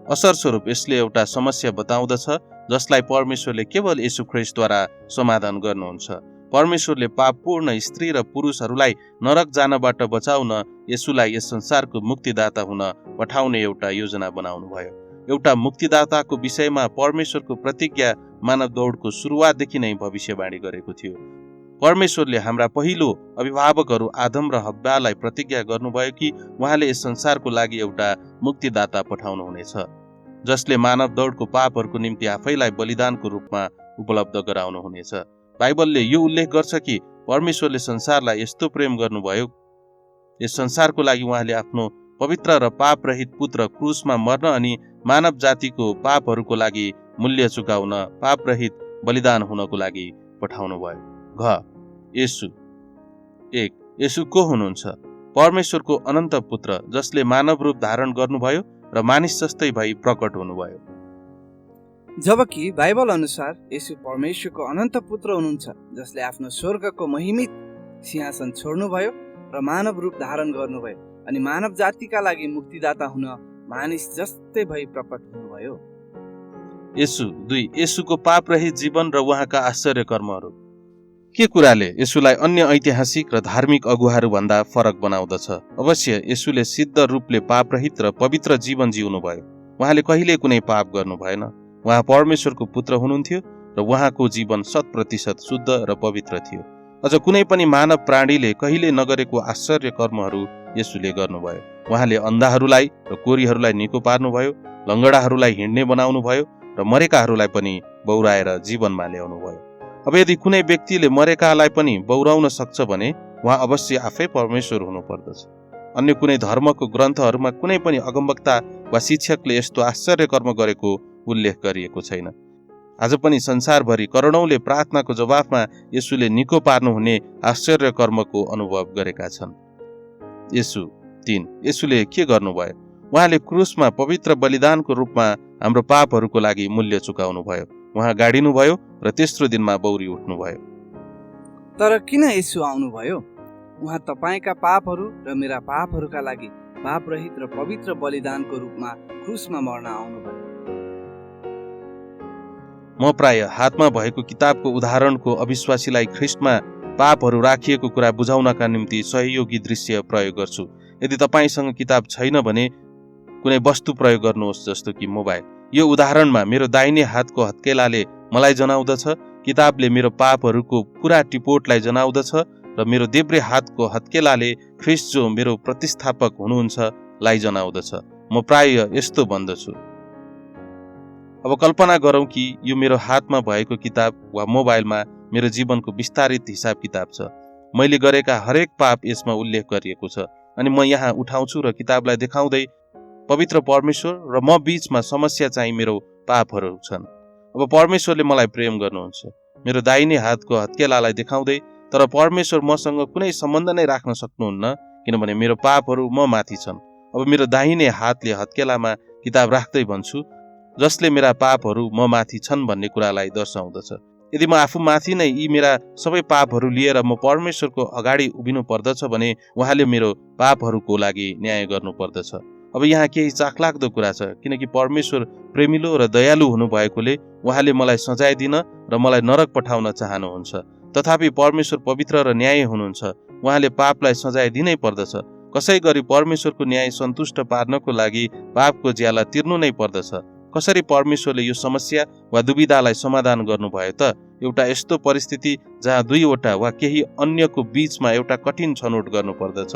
असर स्वरूप यसले एउटा समस्या बताउँदछ जसलाई परमेश्वरले केवल येशू ख्रीष्टद्वारा समाधान गर्नुहुन्छ। परमेश्वरले पापपूर्ण स्त्री र पुरुषहरूलाई नरक जानबाट बचाउन येशूलाई यस संसारको मुक्तिदाता हुन पठाउने एउटा योजना बनाउनु भयो। एउटा मुक्तिदाताको विषयमा परमेश्वरको प्रतिज्ञा मानव दौडको सुरुवातदेखि नै भविष्यवाणी गरेको थियो। परमेश्वरले हाम्रा पहिलो अभिभावकहरू आदम र हव्वालाई प्रतिज्ञा गर्नुभयो कि उहाँले यस संसारको लागि एउटा मुक्तिदाता पठाउनुहुनेछ जसले मानव दौडको पापहरूको निम्ति आफैलाई बलिदानको रूपमा उपलब्ध गराउनुहुनेछ। बाइबलले यो उल्लेख गर्छ कि परमेश्वरले संसारलाई यस्तो प्रेम गर्नुभयो, यस संसारको लागि उहाँले आफ्नो पवित्र र पापरहित पुत्र क्रुसमा मर्न अनि मानव जातिको पापहरूको लागि मूल्य चुकाउन पापरहित बलिदान हुनको लागि पठाउनु भयो। येशू 1 येशू को हुनुहुन्छ? परमेश्वरको अनन्त पुत्र जसले मानव रूप धारण गर्नुभयो र मानिस जस्तै भई प्रकट हुनुभयो। जबकि बाइबल अनुसार येशू परमेश्वरको अनन्त पुत्र हुनुहुन्छ जसले आफ्नो स्वर्गको महिमित सिंहासन छोड्नुभयो र मानव रूप धारण गर्नुभयो अनि मानव जातिका लागि मुक्तिदाता हुन मानिस जस्तै भई प्रकट हुनुभयो। येशू 2 येशूको पापरहित जीवन र उहाँका आश्चर्य कर्महरू। के कुराले येशूलाई अन्य ऐतिहासिक र धार्मिक अगुवाहरू भन्दा फरक बनाउँदछ? अवश्य येशूले सिद्ध रूपले पापरहित र पवित्र जीवन जिउनुभयो। उहाँले कहिले कुनै पाप गर्नु भएन। उहाँ परमेश्वरको पुत्र हुनुहुन्थ्यो र उहाँको जीवन 100% शुद्ध र पवित्र थियो। अझ कुनै पनि मानव प्राणीले कहिले नगरेको आश्चर्य कर्महरू यसुले गर्नुभयो। उहाँले अन्धाहरूलाई र कोरीहरूलाई निको पार्नुभयो, लङ्गडाहरूलाई हिँड्ने बनाउनुभयो र मरेकाहरूलाई पनि बौराएर जीवनमा ल्याउनुभयो। अब यदि कुनै व्यक्तिले मरेकालाई पनि बौराउन सक्छ भने उहाँ अवश्य आफै परमेश्वर हुनुपर्दछ। अन्य कुनै धर्मको ग्रन्थहरूमा कुनै पनि अगमवक्ता वा शिक्षकले यस्तो आश्चर्य कर्म गरेको उल्लेख गरिएको छैन। आज पनि संसारभरि करोडौंले प्रार्थनाको जवाफमा यसुले निको पार्नुहुने आश्चर्य कर्मको अनुभव गरेका छन्। यसु 3 यसुले के गर्नुभयो? उहाँले क्रुसमा पवित्र बलिदानको रूपमा हाम्रो पापहरूको लागि मूल्य चुकाउनुभयो। उहाँ गाडिनुभयो र तेस्रो दिनमा बौरी उठ्नुभयो। तर किन यसु आउनुभयो? उहाँ तपाईका पापहरू र मेरा पापहरूका लागि पापरहित र पवित्र बलिदानको रूपमा क्रुसमा मर्न आउनुभयो। म प्राय हातमा भएको किताबको उदाहरणको अविश्वासीलाई ख्रिस्टमा पापहरू राखिएको कुरा बुझाउनका निम्ति सहयोगी दृश्य प्रयोग गर्छु। यदि तपाईसँग किताब छैन भने कुनै वस्तु प्रयोग गर्नुहोस्, जस्तो कि मोबाइल। यो उदाहरणमा मेरो दाहिने हातको हत्केलाले मलाई जनाउँदछ, किताबले मेरो पापहरूको पुरा टिपोटलाई जनाउँदछ र मेरो देब्रे हातको हत्केलाले ख्रिस्ट जो मेरो प्रतिस्थापक हुनुहुन्छ लाई जनाउँदछ। म प्राय यस्तो भन्दछु, अब कल्पना गरौँ कि यो मेरो हातमा भएको किताब वा मोबाइलमा मेरो जीवनको विस्तारित हिसाब किताब छ। मैले गरेका हरेक पाप यसमा उल्लेख गरिएको छ अनि म यहाँ उठाउँछु र किताबलाई देखाउँदै पवित्र परमेश्वर र म बीचमा समस्या चाहिँ मेरो पापहरू छन्। अब परमेश्वरले मलाई प्रेम गर्नुहुन्छ, मेरो दाहिने हातको हत्केलालाई देखाउँदै, तर परमेश्वर मसँग कुनै सम्बन्ध नै राख्न सक्नुहुन्न किनभने मेरो पापहरू म माथि छन्। अब मेरो दाहिने हातले हत्केलामा किताब राख्दै भन्छु, जसले मेरा पापहरू म माथि छन् भन्ने कुरालाई दर्शाउँदछ। यदि म आफू माथि नै यी मेरा सबै पापहरू लिएर म परमेश्वरको अगाडि उभिनु पर्दछ भने उहाँले मेरो पापहरूको लागि न्याय गर्नु पर्दछ। अब यहाँ केही चाखलाग्दो कुरा छ, किनकि परमेश्वर प्रेमिलो र दयालु हुनुभएकोले उहाँले मलाई सजाय दिन र मलाई नरक पठाउन चाहनुहुन्छ। तथापि परमेश्वर पवित्र र न्याय हुनुहुन्छ। उहाँले पापलाई सजाय दिनै पर्दछ। कसै गरी परमेश्वरको न्याय सन्तुष्ट पार्नको लागि पापको ज्याला तिर्नु नै पर्दछ। कसरी परमेश्वरले यो समस्या वा दुविधालाई समाधान गर्नुभयो त? एउटा यस्तो परिस्थिति जहाँ दुईवटा वा केही अन्यको बीचमा एउटा कठिन छनौट गर्नु पर्दछ।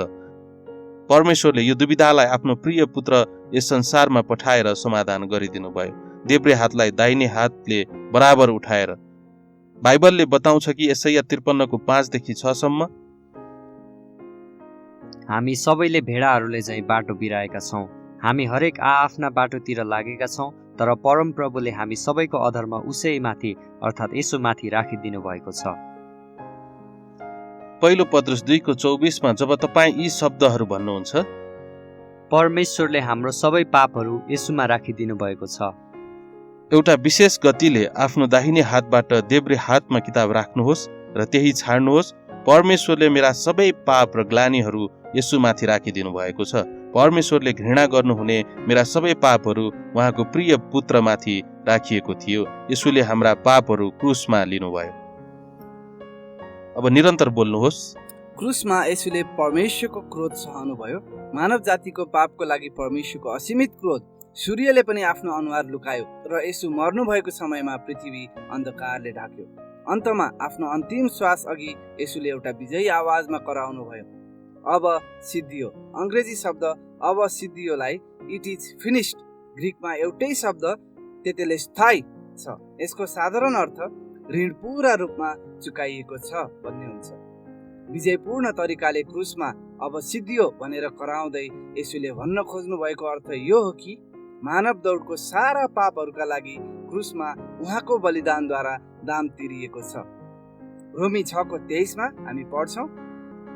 परमेश्वरले यो दुविधालाई आफ्नो प्रिय पुत्र यस संसारमा पठाएर समाधान गरिदिनु भयो, देब्रे हातलाई दाहिने हातले बराबर उठाएर। बाइबलले बताउँछ कि यसैया 53 5देखि 6 सम्म, हामी सबैले भेडाहरूले चाहिँ बाटो बिराएका छौँ, हामी हरेक आआफ्ना बाटोतिर लागेका छौँ, तर परमप्रभुले हामी सबैको अधर्म उसैमाथि अर्थात् यसुमाथि राखिदिनु भएको छ। पहिलो पत्रुस 2:24 जब तपाईँ यी शब्दहरू भन्नुहुन्छ, परमेश्वरले हाम्रो सबै पापहरू यसुमा राखिदिनु भएको छ, एउटा विशेष गतिले आफ्नो दाहिने हातबाट देब्रे हातमा किताब राख्नुहोस् र त्यही छाड्नुहोस्। परमेश्वरले मेरा सबै पाप र ग्लानीहरू यसुमाथि राखिदिनु भएको छ। परमेश्वरले घृणा गर्नुहुने मेरा सबै पापहरू उहाँको प्रिय पुत्रमाथि राखिएको थियो। यसुले हाम्रा पापहरू क्रुसमा लिनुभयो। अब निरन्तर बोल्नुहोस्। क्रुसमा यसुले परमेश्वरको क्रोध सहनुभयो। मानव जातिको पापको लागि परमेश्वरको असीमित क्रोध। सूर्यले पनि आफ्नो अनुहार लुकायो र यसु मर्नु भएको समयमा पृथ्वी अन्धकारले ढाक्यो। अन्तमा आफ्नो अन्तिम श्वास अघि यसुले एउटा विजयी आवाजमा कराउनु भयो, अब सिद्धियो। अङ्ग्रेजी शब्द अब सिद्धियोलाई इट इज फिनिस्ड, ग्रिकमा एउटै शब्द तेतेलेस्थाई छ। यसको साधारण अर्थ ऋण पूरा रूपमा चुकाइएको छ भन्ने हुन्छ। विजयपूर्ण तरिकाले क्रुसमा अब सिद्धियो भनेर कराउँदै यसुले भन्न खोज्नु भएको अर्थ यो हो कि मानव दौडको सारा पापहरूका लागि क्रुसमा उहाँको बलिदानद्वारा दाम तिरिएको छ। रोमी 6:23 हामी पढ्छौँ,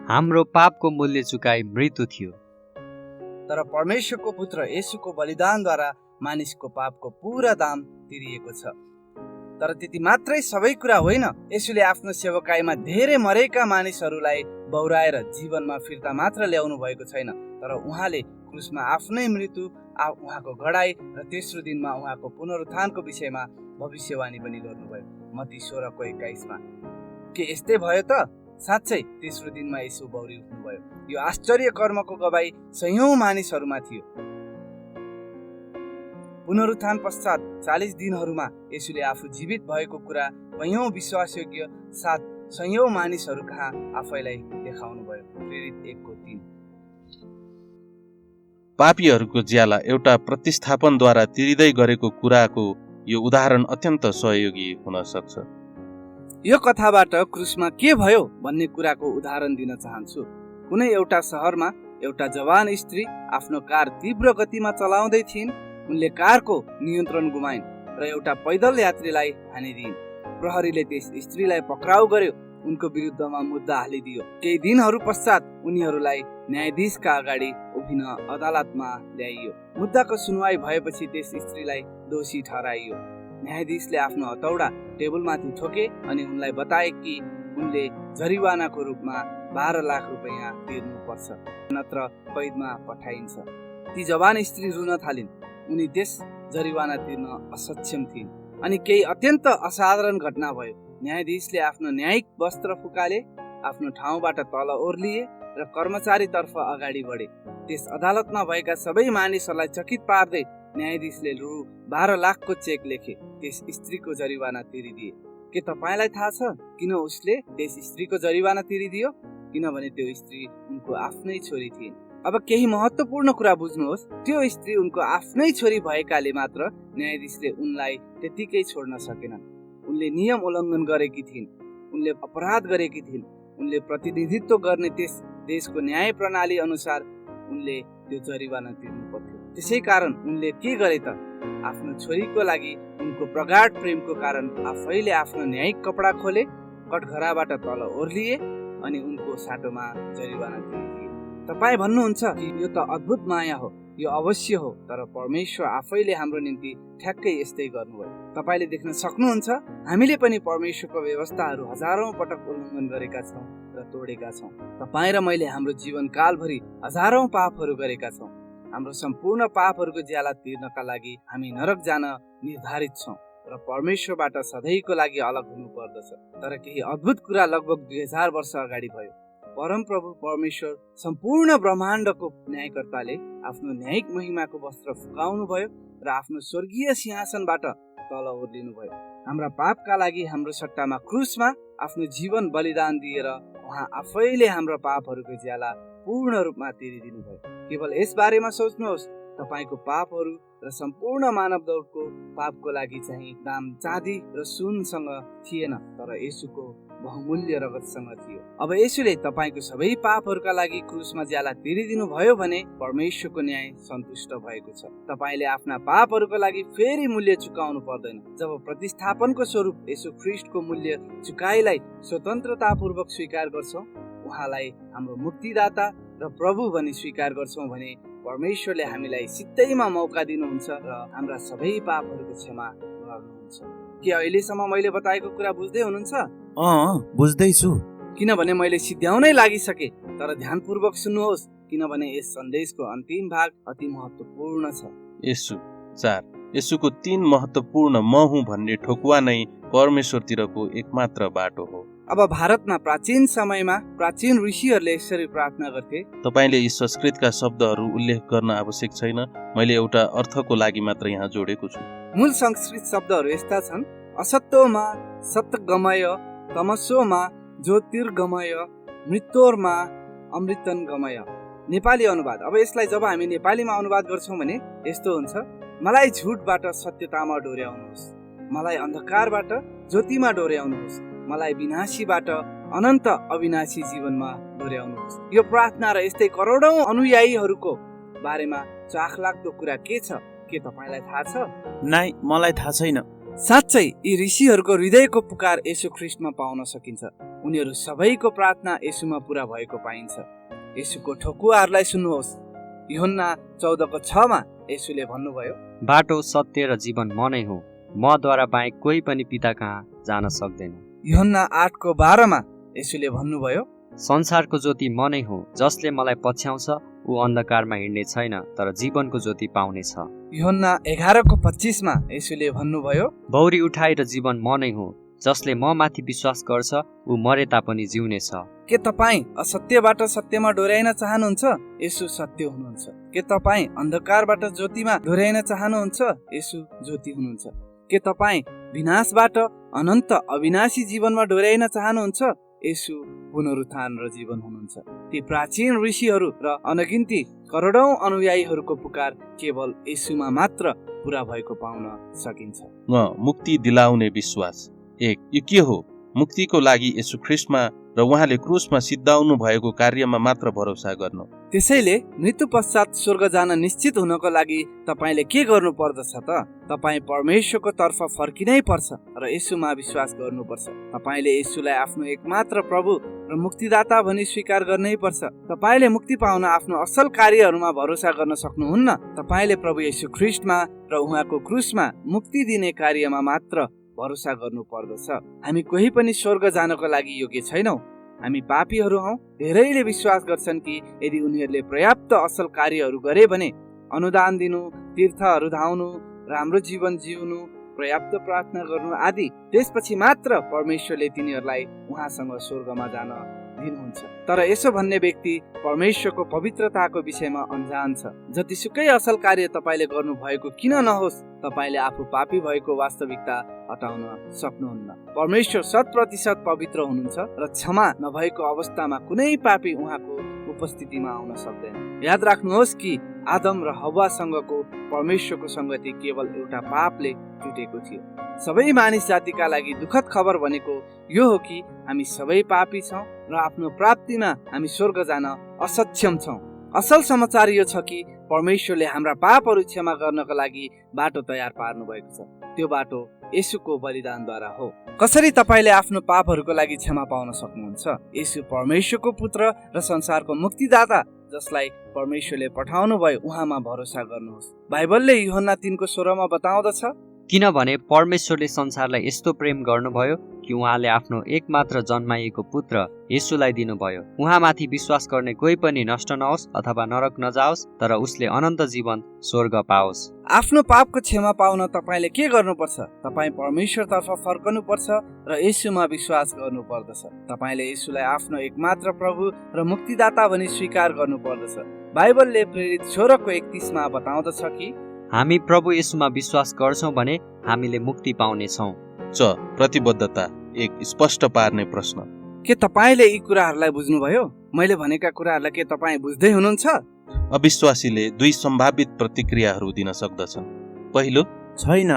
हाम्रो पापको मूल्य चुकाई मृत्यु थियो, तर परमेश्वरको पुत्र येशूको बलिदानद्वारा मानिसको पापको पूरा दाम तिरिएको छ। तर त्यति मात्रै सबै कुरा होइन, येशूले आफ्नो सेवकाईमा धेरै मरेका मानिसहरूलाई बौराएर जीवनमा फिर्ता मात्र ल्याउनु भएको छैन, तर उहाँले क्रुसमा आफ्नै मृत्यु, उहाँको गडाई र तेस्रो दिनमा उहाँको पुनरुत्थानको विषयमा भविष्यवाणी पनि गर्नुभयो। मत्ती 16:21 के यस्तै भयो त? साँच्चै तेस्रो दिनमा येशू बौरी उठ्नुभयो। यो आश्चर्य कर्मको गवाई सयौं मानिसहरूमा थियो। पुनरुत्थान पश्चात 40 दिनहरूमा येशूले आफू जीवित भएको कुरा कैयौं विश्वासयोग्य साथ सयौं मानिसहरू कहाँ आफैलाई देखाउनु भयो। प्रेरित 1:3। पापीहरूको ज्याला एउटा प्रतिस्थापनद्वारा तिरिँदै गरेको कुराको यो उदाहरण अत्यन्त सहयोगी हुन सक्छ। यो कथाबाट क्रुसमा के भयो भन्ने कुराको उदाहरण दिन चाहन्छु। कुनै एउटा सहरमा एउटा जवान स्त्री आफ्नो कार तीव्र गतिमा चलाउँदै थिइन्। उनले कारको नियन्त्रण गुमाइन् र एउटा पैदल यात्रीलाई हानिदिइन्। प्रहरीले त्यस स्त्रीलाई पक्राउ गर्यो, उनको विरुद्धमा मुद्दा हालिदियो। केही दिनहरू पश्चात उनीहरूलाई न्यायाधीशका अगाडि उभिन अदालतमा ल्याइयो। मुद्दाको सुनवाई भएपछि त्यस स्त्रीलाई दोषी ठहराइयो। न्यायाधीशले आफ्नो हतौडा टेबलमाथि ठोके अनि उनलाई बताए कि उनले जरिवानाको रूपमा 12 लाख रुपैयाँ तिर्नुपर्छ, नत्र कैदमा पठाइन्छ। ती जवान स्त्री रुन थालिन्। उनी त्यस जरिवाना तिर्न असक्षम थिइन्। अनि केही अत्यन्त असाधारण घटना भयो। न्यायाधीशले आफ्नो न्यायिक वस्त्र फुकाले, आफ्नो ठाउँबाट तल ओर्लिए र कर्मचारीतर्फ अगाडि बढे। त्यस अदालतमा भएका सबै मानिसहरूलाई चकित पार्दै न्यायाधीशले रु 12 लाखको चेक लेखे त्यस स्त्रीको जरिवाना तिरिदिए। के तपाईँलाई थाहा छ किन उसले त्यस स्त्रीको जरिवाना तिरिदियो? किनभने त्यो स्त्री उनको आफ्नै छोरी थिइन्। अब केही महत्त्वपूर्ण कुरा बुझ्नुहोस्। त्यो स्त्री उनको आफ्नै छोरी भएकाले मात्र न्यायाधीशले उनलाई त्यतिकै छोड्न सकेनन्। उनले नियम उल्लङ्घन गरेकी थिइन्। उनले अपराध गरेकी थिइन्। उनले प्रतिनिधित्व गर्ने त्यस देशको न्याय प्रणाली अनुसार उनले त्यो जरिवाना तिर्नु पर्थ्यो। त्यसै कारण उनले के गरे त? आफ्नो छोरीको लागि उनको प्रगाढ प्रेमको कारण आफैले आफ्नो न्यायिक कपडा खोले, कठघराबाट तल ओर्लिए अनि उनको साटोमा जरिवाना तिरिदिए। तपाईँ भन्नुहुन्छ कि यो त अद्भुत माया हो, यो अवश्य हो, तर परमेश्वर आफैले हाम्रो निम्ति ठ्याक्कै यस्तै गर्नुभयो। तपाईँले देख्न सक्नुहुन्छ हामीले पनि परमेश्वरको व्यवस्थाहरू हजारौं पटक उल्लङ्घन गरेका छौँ र तोडेका छौँ। तपाईँ र मैले हाम्रो जीवनकालभरि हजारौं पापहरू गरेका छौँ। हाम्रो सम्पूर्ण पापहरूको ज्याला तिर्नका लागि हामी नरक जान निर्धारित छौँ र परमेश्वरबाट सधैँको लागि अलग हुनु पर्दछ। तर केही अद्भुत कुरा लगभग 2000 वर्ष अगाडि भयो। परमप्रभु परमेश्वर सम्पूर्ण ब्रह्माण्डको न्यायकर्ताले आफ्नो न्यायिक महिमाको वस्त्र फुकाउनु भयो र आफ्नो स्वर्गीय सिंहासनबाट तल ओर्लिनु भयो। हाम्रा पापका लागि हाम्रो सट्टामा क्रुसमा आफ्नो जीवन बलिदान दिएर उहाँ आफैले हाम्रो पापहरूको ज्याला पूर्ण रूपमा तिरिदिनु भयो। केवल यस बारेमा सोच्नुहोस्, तपाईको पापहरू र सम्पूर्ण मानव दौडको पापको लागि चाहिँ दाम चाँदी र सुनसँग थिएन, तर येशूको बहुमूल्य रगतसँग थियो। अब येशूले तपाईको सबै पापहरूका लागि क्रुसमा ज्याला तिरिदिनु भयो भने परमेश्वरको न्याय सन्तुष्ट भएको छ। तपाईले आफ्ना पापहरूको लागि फेरि मूल्य चुकाउनु पर्दैन। जब प्रतिस्थापनको स्वरूप येशू ख्रीष्टको मूल्य चुकाइलाई स्वतन्त्रतापूर्वक स्वीकार गर्छौं, उहाँलाई हाम्रो मुक्तिदाता र प्रभु भनी स्वीकार गर्छौं भने परमेश्वरले हामीलाई सिधैमा मौका दिनुहुन्छ र हाम्रा सबै पापहरूको क्षमा गर्नुहुन्छ। के अहिलेसम्म मैले बताएको कुरा बुझ्दै हुनुहुन्छ? बुझ्दैछु। किनभने मैले सिद्ध्याउनै लागिसके, तर ध्यानपूर्वक सुन्नुहोस्, किनभने यस सन्देशको अन्तिम भाग अति महत्त्वपूर्ण छ। येशू 4 येशूको 3 महत्त्वपूर्ण म हुँ भन्ने ठोकुवा नै परमेश्वरतिरको एकमात्र बाटो हो। अब भारतमा प्राचीन समयमा प्राचीन ऋषिहरूले यसरी प्रार्थना गर्थे। तपाईले यी संस्कृतका शब्दहरू उल्लेख गर्न आवश्यक छैन, मैले एउटा अर्थको लागि मात्र यहाँ जोडेको छु। मूल संस्कृत शब्दहरू यस्ता छन्: असत्योमा सत्यगमय, तमसोमा ज्योतिर्गमय, मृत्योर्मा अमृतंगमय। नेपाली अनुवाद। अब यसलाई जब हामी नेपालीमा अनुवाद गर्छौं भने यस्तो हुन्छ: मलाई झुटबाट सत्यतामा डोर्याउनुहोस्, मलाई अन्धकारबाट ज्योतिमा डोर्याउनुहोस्, मलाई विनाशीबाट अनन्त अविनाशी जीवनमा डोर्याउनुहोस्। यो प्रार्थना र यस्तै करोडौं अनुयायीहरूको बारेमा चाखलाग्दो कुरा के छ? के तपाईलाई थाहा छ? नाइ, मलाई थाहा छैन। साँच्चै यी ऋषिहरूको हृदयको पुकार येशू ख्रीष्टमा पाउन सकिन्छ। उनीहरू सबैको प्रार्थना येशूमा पूरा भएको पाइन्छ। येशूको ठोकुवाहरूलाई सुन्नुहोस्। यूहन्ना 14:6 येशूले भन्नुभयो, बाटो, सत्य र जीवन म नै हुँ, मद्वारा बाहेक कोही पनि पिता कहाँ जान सक्दैन। यूहन्ना 8:12 येशूले भन्नुभयो, संसारको ज्योति म नै हुँ, जसले मलाई पछ्याउँछ ऊ अन्धकारमा हिँड्ने छैन, तर जीवनको ज्योति पाउनेछ। यूहन्ना 11:25 येशूले भन्नुभयो, बौरी उठाइ र जीवन म नै हुँ, जसले म माथि विश्वास गर्छ ऊ मरे तापनि जिउनेछ। के तपाईँ असत्यबाट सत्यमा डोर्याइन चाहनुहुन्छ? येशू सत्य हुनुहुन्छ। के तपाईँ अन्धकारबाट ज्योतिमा डोर्याइन चाहनुहुन्छ? येशू ज्योति हुनुहुन्छ। के तपाईँ विनाशबाट अनन्त अविनाशी जीवनमा डोर्याइन चाहनुहुन्छ, येशू पुनरुत्थान र जीवन हुनुहुन्छ। ती प्राचीन ऋषिहरू र अनगिन्ती करोडौं अनुयायीहरूको पुकार केवल येशूमा मात्र पूरा भएको पाउन सकिन्छ। मुक्ति दिलाउने विश्वास। 1. यो के हो? मुक्तिको लागि येशू ख्रीष्टमा र उहाँले क्रुसमा सिद्धाउनु भएको कार्यमा मात्र भरोसा गर्नु। त्यसैले मृत्यु पश्चात स्वर्ग जान निश्चित हुनको लागि तपाईले के गर्नु पर्दछ त? तपाई परमेश्वरको तर्फ फर्किनै पर्छ र येशूमा विश्वास गर्नुपर्छ। तपाईले येशूलाई आफ्नो एकमात्र प्रभु र मुक्तिदाता भनी स्वीकार गर्नै पर्छ। तपाईले मुक्ति पाउन आफ्नो असल कार्यहरूमा भरोसा गर्न सक्नुहुन्न। तपाईले प्रभु येशू ख्रीष्टमा र उहाँको क्रुसमा मुक्ति दिने कार्यमा मात्र भरोसा गर्नु पर्दछ। हामी कोही पनि स्वर्ग जानको लागि योग्य छैनौं। हामी पापीहरू हौं। धेरैले विश्वास गर्छन् कि यदि उनीहरूले पर्याप्त असल कार्यहरू गरे भने, अनुदान दिनु, तीर्थहरू धाउनु, राम्रो जीवन जिउनु, पर्याप्त प्रार्थना गर्नु आदि, त्यसपछि मात्र परमेश्वरले तिनीहरूलाई उहाँसँग स्वर्गमा जान दिनुहुन्छ। तर यसो भन्ने व्यक्ति परमेश्वरको पवित्रताको विषयमा अनजान छ। जतिसुकै असल कार्य तपाईले गर्नु भएको किन नहोस्, तपाईले आफू पापी भएको वास्तविकता हटाउन सक्नुहुन्न। परमेश्वर 100% पवित्र हुनुहुन्छ र क्षमा नभएको अवस्थामा कुनै पापी उहाँको उपस्थितिमा आउन सक्दैन। याद राख्नुहोस् कि आदम र हव्वासँगको परमेश्वरको संगति केवल एउटा पापले टुटेको थियो। सबै मानिस जातिका लागि दुःखद खबर भनेको यो हो कि हामी सबै पापी छौं र आफ्नो प्राप्तिमा हामी स्वर्ग जान असक्षम छौं। असल समाचार यो छ कि परमेश्वरले हाम्रा पापहरू क्षमा गर्नका लागि बाटो तयार पार्नु भएको छ। त्यो बाटो येशूको बलिदानद्वारा हो। कसरी तपाईले आफ्नो पापहरूको लागि क्षमा पाउन सक्नुहुन्छ? येशू परमेश्वरको पुत्र र संसारको मुक्तिदाता जसलाई परमेश्वरले पठाउनु भयो, उहाँमा भरोसा गर्नुहोस्। बाइबलले यूहन्ना 3:16 बताउँदछ, किनभने परमेश्वरले संसारलाई यस्तो प्रेम गर्नुभयो कि उहाँले आफ्नो एकमात्र जन्माइएको पुत्र येशूलाई दिनुभयो। उहाँमाथि विश्वास गर्ने कोही पनि नष्ट नहोस् अथवा नरक नजाओस्, तर उसले अनन्त जीवन स्वर्ग पाओस्। आफ्नो पापको क्षमा पाउन तपाईले के गर्नुपर्छ? तपाई परमेश्वरतर्फ फर्कनु पर्छ र येशूमा विश्वास गर्नु पर्दछ। तपाईले येशूलाई आफ्नो एकमात्र प्रभु र मुक्तिदाता भनी स्वीकार गर्नु पर्दछ। बाइबलले प्रेरित 16:31 बताउँदछ कि हामी प्रभु येशूमा विश्वास गर्छौं भने हामीले मुक्ति पाउनेछौं। प्रतिबद्धता। 1. स्पष्ट पार्ने प्रश्न। के तपाईले यी कुराहरूलाई बुझ्नुभयो? मैले भनेका कुराहरूलाई के तपाई बुझ्दै हुनुहुन्छ? अविश्वासीले 2 सम्भावित प्रतिक्रियाहरू दिन सक्दछन्। पहिलो, छैन,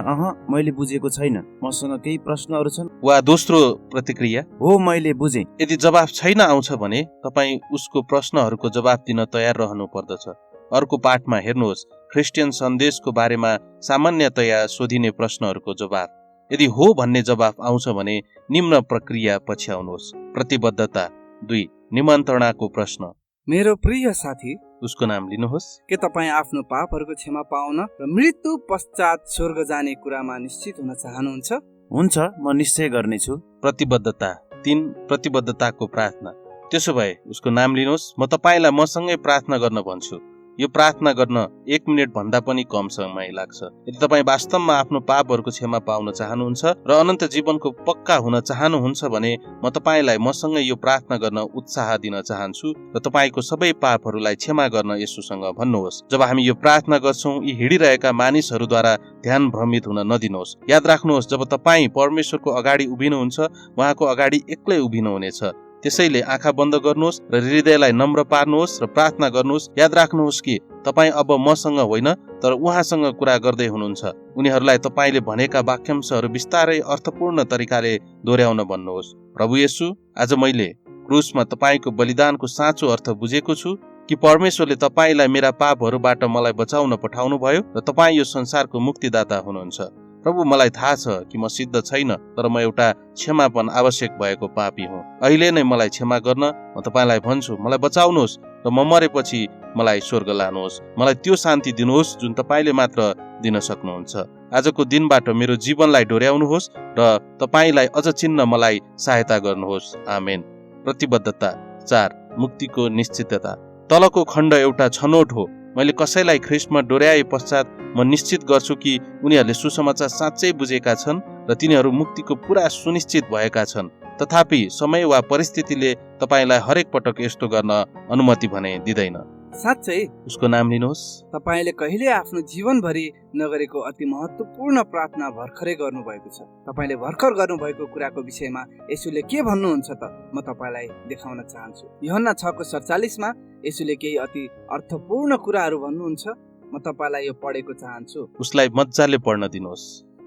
मैले बुझेको छैन, मसँग केही प्रश्नहरू छन्। वा दोस्रो प्रतिक्रिया, हो, मैले बुझेँ। यदि जवाफ छैन आउँछ भने तपाईँ उसको प्रश्नहरूको जवाफ दिन तयार रहनु पर्दछ। अर्को पाठमा हेर्नुहोस्, क्रिस्चियन सन्देशको बारेमा सामान्यतया सोधिने प्रश्नहरूको जवाफ। यदि हो भन्ने जवाफ आउँछ भने निम्न प्रक्रिया पछ्याउनुहोस्। प्रतिबद्धता। 2. निमन्त्रणाको प्रश्न। मेरो प्रिय साथी, उसको नाम लिनुहोस्। के तपाईँ आफ्नो पापहरूको क्षमा पाउन र मृत्यु पश्चात स्वर्ग जाने कुरामा निश्चित हुन चाहनुहुन्छ? हुन्छ, म निश्चय गर्नेछु। प्रतिबद्धता। 3. प्रतिबद्धताको प्रार्थना। त्यसो भए उसको नाम लिनुहोस्। म तपाईँलाई मसँगै प्रार्थना गर्न भन्छु। यो प्रार्थना गर्न 1 मिनेट भन्दा पनि कम समय लाग्छ। यदि तपाईँ वास्तवमा आफ्नो पापहरूको क्षमा पाउन चाहनुहुन्छ र अनन्त जीवनको पक्का हुन चाहनुहुन्छ भने म तपाईँलाई मसँगै यो प्रार्थना गर्न उत्साह दिन चाहन्छु र तपाईँको सबै पापहरूलाई क्षमा गर्न येशूसँग भन्नुहोस्। जब हामी यो प्रार्थना गर्छौँ, यी हिँडिरहेका मानिसहरूद्वारा ध्यान भ्रमित हुन नदिनुहोस्। याद राख्नुहोस्, जब तपाईँ परमेश्वरको अगाडि उभिनुहुन्छ, उहाँको अगाडि एक्लै उभिनुहुनेछ। त्यसैले आँखा बन्द गर्नुहोस् र हृदयलाई नम्र पार्नुहोस् र प्रार्थना गर्नुहोस्। याद राख्नुहोस् कि तपाईँ अब मसँग होइन, तर उहाँसँग कुरा गर्दै हुनुहुन्छ। उनीहरूलाई तपाईँले भनेका वाक्यांशहरू बिस्तारै अर्थपूर्ण तरिकाले दोहोऱ्याउन भन्नुहोस्। प्रभु येशू, आज मैले क्रुसमा तपाईँको बलिदानको साँचो अर्थ बुझेको छु कि परमेश्वरले तपाईँलाई मेरा पापहरूबाट मलाई बचाउन पठाउनु भयो र तपाईँ यो संसारको मुक्तिदाता हुनुहुन्छ। प्रभु, मलाई थाहा छ कि म सिद्ध छैन, तर म एउटा क्षमापन आवश्यक भएको पापी हुँ। अहिले नै मलाई क्षमा गर्न म तपाईँलाई भन्छु। मलाई बचाउनुहोस् र म मरेपछि मलाई स्वर्ग लानुहोस्। मलाई त्यो शान्ति दिनुहोस् जुन तपाईँले मात्र दिन सक्नुहुन्छ। आजको दिनबाट मेरो जीवनलाई डोर्याउनुहोस् र तपाईँलाई अझ चिन्न मलाई सहायता गर्नुहोस्। आमेन। प्रतिबद्धता। 4. मुक्तिको निश्चितता। तलको खण्ड एउटा छनौट हो। मैले कसैलाई ख्रीष्टमा डोर्याए पश्चात म निश्चित गर्छु कि उनीहरूले सुसमाचार साँच्चै बुझेका छन् र तिनीहरू मुक्तिको पुरा सुनिश्चित भएका छन्। तथापि समय वा परिस्थितिले तपाईँलाई हरेक पटक यस्तो गर्न अनुमति भने दिँदैन। साँच्चै उसको नाम लिनुहोस्। तपाईँले कहिले आफ्नो जीवनभरि नगरेको अति महत्त्वपूर्ण प्रार्थना भर्खरै गर्नुभएको छ। तपाईँले भर्खर गर्नुभएको कुराको विषयमा येशूले के भन्नुहुन्छ त म तपाईँलाई देखाउन चाहन्छु। यूहन्ना 6:47 येशूले केही अति अर्थपूर्ण कुराहरू भन्नुहुन्छ। म तपाईँलाई यो पढेको चाहन्छु। उसलाई मज्जाले पढ्न दिनुहोस्।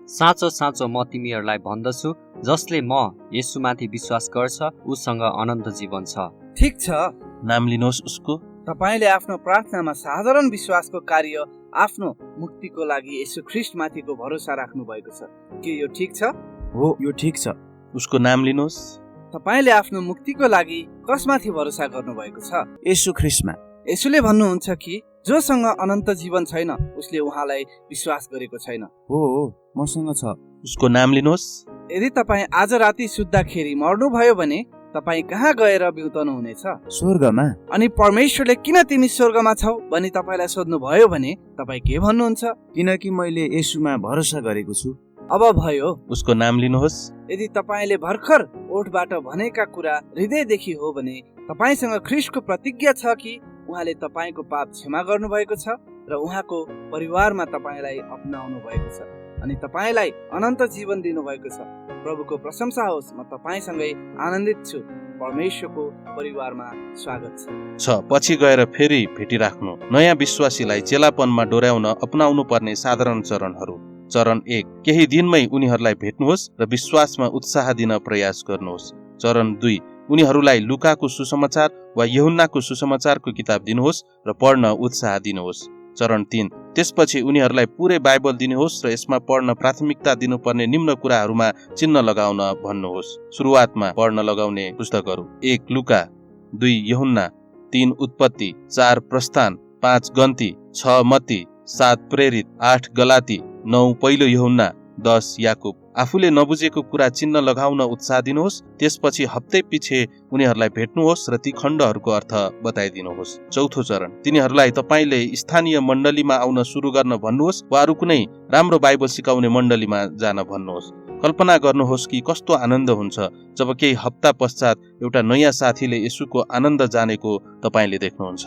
साँचो साँचो म तिमीहरूलाई भन्दछु, जसले म येशूमाथि विश्वास गर्छ उसँग अनन्त जीवन छ। ठिक छ, नाम लिनुहोस् उसको। तपाईँले आफ्नो प्रार्थनामा साधारण विश्वासको कार्य आफ्नो मुक्तिको लागि येशू ख्रीष्टमाथिको भरोसा राख्नु भएको छ। के यो ठिक छ? हो, यो ठिक छ। उसको नाम लिनुहोस्। तपाईँले आफ्नो मुक्तिको लागि कसमाथि भरोसा गर्नुभएको छ? येशू ख्रीष्टमा। येशूले भन्नुहुन्छ कि जोसँग अनन्त जीवन छैन उसले उहाँलाई विश्वास गरेको छैन। हो, मसँग छ। उसको नाम लिनुहोस्। यदि तपाईँ आज राति सुत्दाखेरि मर्नुभयो भने तपाईँ कहाँ गएर बिउतनु हुनेछ? स्वर्गमा। अनि परमेश्वरले किन तिमी स्वर्गमा छौ भनी तपाईँलाई सोध्नु भयो भने तपाईँ के भन्नुहुन्छ? किनकि मैले येशूमा भरोसा गरेको छु। अब भयो। उसको नाम लिनुहोस्। यदि तपाईँले भर्खर ओठबाट भनेका कुरा हृदयदेखि हो भने तपाईँसँग ख्रीष्टको प्रतिज्ञा छ कि उहाँले तपाईँको पाप क्षमा गर्नुभएको छ र उहाँको परिवारमा तपाईँलाई अपनाउनु भएको छ अनि तपाईँलाई अनन्त जीवन दिनुभएको छ। प्रभुको प्रशंसा होस्। म तपाईँसँगै आनन्दित छु। परमेश्वरको परिवारमा स्वागत छ। पछि गएर फेरि भेटिराख्नु। नयाँ विश्वासीलाई चेलापनमा डोर्याउन अपनाउनु पर्ने साधारण चरणहरू। चरण 1, केही दिनमै उनीहरूलाई भेट्नुहोस् र विश्वासमा उत्साह दिन प्रयास गर्नुहोस्। चरण 2, उनीहरूलाई लुकाको सुसमाचार वा यूहन्नाको सुसमाचारको किताब दिनुहोस् र पढ्न उत्साह दिनुहोस्। चरण 3, त्यसपछि उनीहरूलाई पुरै बाइबल दिनुहोस् र यसमा पढ्न प्राथमिकता दिनुपर्ने निम्न कुराहरूमा चिन्ह लगाउन भन्नुहोस्। सुरुवातमा पढ्न लगाउने पुस्तकहरू: 1 लुका, 2 यूहन्ना, 3 उत्पत्ति, 4 प्रस्थान, 5 गन्ती, 6 मत्ती, 7 प्रेरित, 8 गलाती, 9 पहिलो यूहन्ना, 10 याकुब। आफूले नबुझेको कुरा चिन्ह लगाउन उत्साह दिनुहोस्। त्यसपछि हप्तै पछि उनीहरूलाई भेट्नुहोस् र ती खण्डहरूको अर्थ बताइदिनुहोस्। चौथो चरण, तिनीहरूलाई तपाईँले स्थानीय मण्डलीमा आउन सुरु गर्न भन्नुहोस् वा अरू कुनै राम्रो बाइबल सिकाउने मण्डलीमा जान भन्नुहोस्। कल्पना गर्नुहोस् कि कस्तो आनन्द हुन्छ जब केही हप्ता पश्चात एउटा नयाँ साथीले येशूको आनन्द जानेको तपाईँले देख्नुहुन्छ।